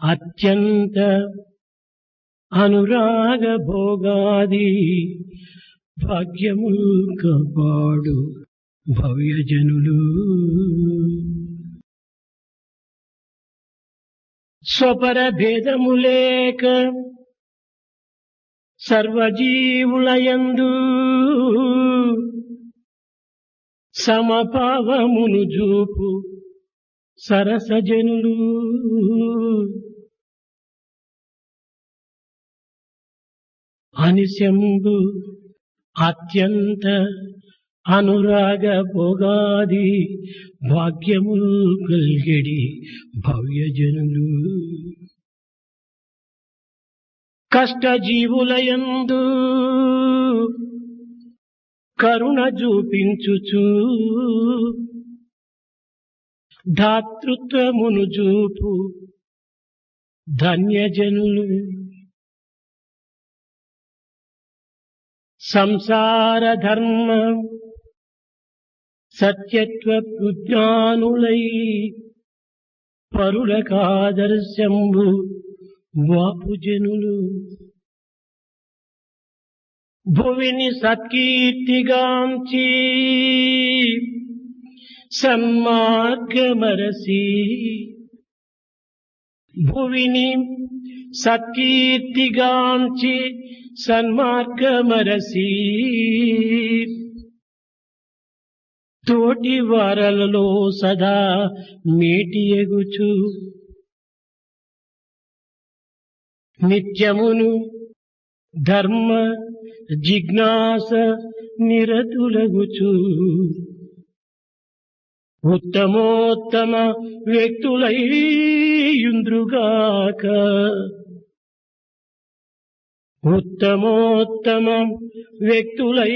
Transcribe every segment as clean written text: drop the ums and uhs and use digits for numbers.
అత్యంత అనురాగ భోగాది భాగ్యముల్ కాపాడు భవ్యజనులు. స్వపర భేదములేక సర్వజీవులయందు సమభావమును జూపు సరసజనులు. అనిశంబు అత్యంత అనురాగ భోగాది భాగ్యముల్ కల్గడి భవ్యజనులు. కష్టజీవులయందు కరుణ చూపించుచు ధాతృత్వమును చూపు ధన్యజనులు. సంసార ధర్మ సత్యత్వ విజ్ఞానులై పరులకాదర్శంబు వాపుజనులు. భువిని సత్కీర్తిగాంచి సన్మార్గమరసి, భువిని సత్కీర్తిగాంచి సన్మార్గమరసి, తోటి వారలలో సదా మేటి ఎగుచు నిత్యమును ధర్మ జిజ్ఞాస నిరతులగుచు ఉత్తమోత్తమ వ్యక్తులైయుంద్రుగాక, ఉత్తమోత్తమ వ్యక్తులై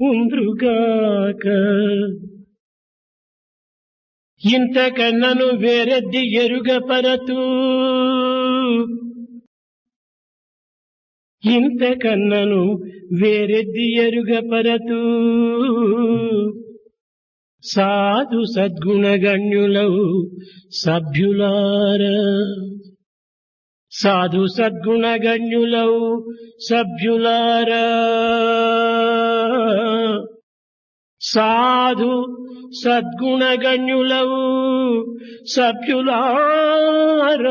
ఉంద్రుగాక. ఇంతకన్నను వేరెద్ది ఎరుగపరతు, ఇంతకన్నను వేరెద్ది ఎరుగపరతు సాధు సద్గుణగణ్యులవు సభ్యులార, సాధు సద్గుణగణ్యులవు సభ్యులార, సాధు సద్గుణగణ్యులవు సభ్యులార.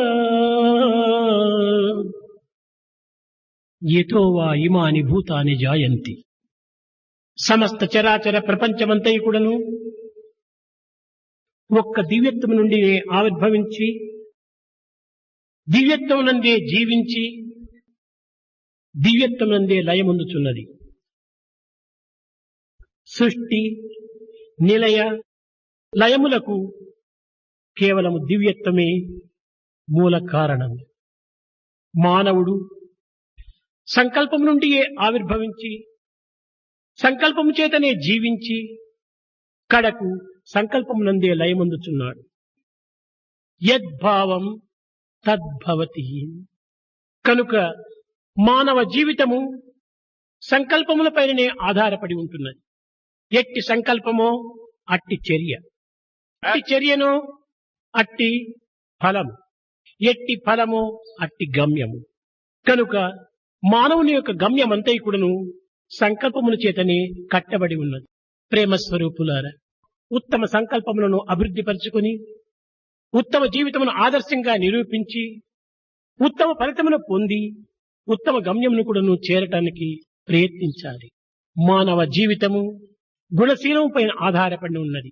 యతో వా ఇమాని భూతాని జాయంతి. సమస్త చరాచర ప్రపంచమంతయుకుడను ఒక్క దివ్యత్వం నుండి ఆవిర్భవించి దివ్యత్వం నందే జీవించి దివ్యత్వం నందే లయముందుచున్నది. సృష్టి నిలయ లయములకు కేవలము దివ్యత్వమే మూల కారణం. మానవుడు సంకల్పం నుండి ఆవిర్భవించి సంకల్పము చేతనే జీవించి కడకు సంకల్పం నందే లయమందుచున్నాడు. యద్భావం తద్భవతి. కనుక మానవ జీవితము సంకల్పములపైనే ఆధారపడి ఉంటున్నది. ఎట్టి సంకల్పమో అట్టి చర్య, అట్టి చర్యనో అట్టి ఫలము, ఎట్టి ఫలమో అట్టి గమ్యము. కనుక మానవుని యొక్క గమ్యమంతైకుడును సంకల్పముల చేతనే కట్టబడి ఉన్నది. ప్రేమ స్వరూపులారా, ఉత్తమ సంకల్పములను అభివృద్ధి పరుచుకొని ఉత్తమ జీవితమును ఆదర్శంగా నిరూపించి ఉత్తమ ఫలితమును పొంది ఉత్తమ గమ్యమును కూడాను చేరటానికి ప్రయత్నించాలి. మానవ జీవితము గుణశీలము పైన ఆధారపడి ఉన్నది.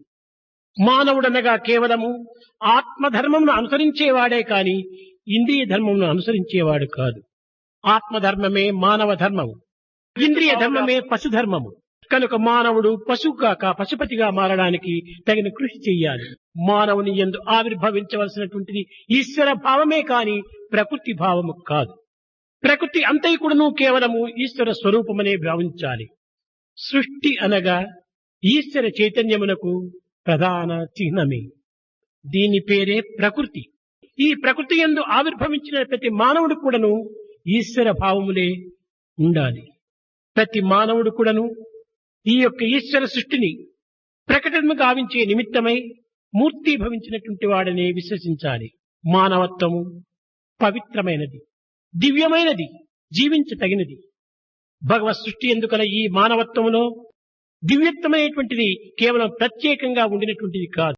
మానవుడనగా కేవలము ఆత్మధర్మమును అనుసరించేవాడే కాని ఇంద్రియ ధర్మమును అనుసరించేవాడు కాదు. ఆత్మధర్మమే మానవ ధర్మము, ఇంద్రియ ధర్మమే పశుధర్మము. కనుక మానవుడు పశువు కాక పశుపతిగా మారడానికి తగిన కృషి చెయ్యాలి. మానవుని యందు ఆవిర్భవించవలసినటువంటిది ఈశ్వర భావమే కాని ప్రకృతి భావము కాదు. ప్రకృతి అంతైకుడును కేవలము ఈశ్వర స్వరూపమనే భావించాలి. సృష్టి అనగా ఈశ్వర చైతన్యమునకు ప్రధాన చిహ్నమే. దీని పేరే ప్రకృతి. ఈ ప్రకృతి యందు ఆవిర్భవించిన ప్రతి మానవుడు కూడాను ఈశ్వర భావములే ఉండాలి. ప్రతి మానవుడు కూడాను ఈ యొక్క ఈశ్వర సృష్టిని ప్రకటన గావించే నిమిత్తమై మూర్తి భవించినటువంటి వాడనే విశ్వసించాలి. మానవత్వము పవిత్రమైనది, దివ్యమైనది, జీవించతగినది. భగవత్ సృష్టి ఎందుకల ఈ మానవత్వములో దివ్యత్వమైనటువంటిది కేవలం ప్రత్యేకంగా ఉండినటువంటిది కాదు.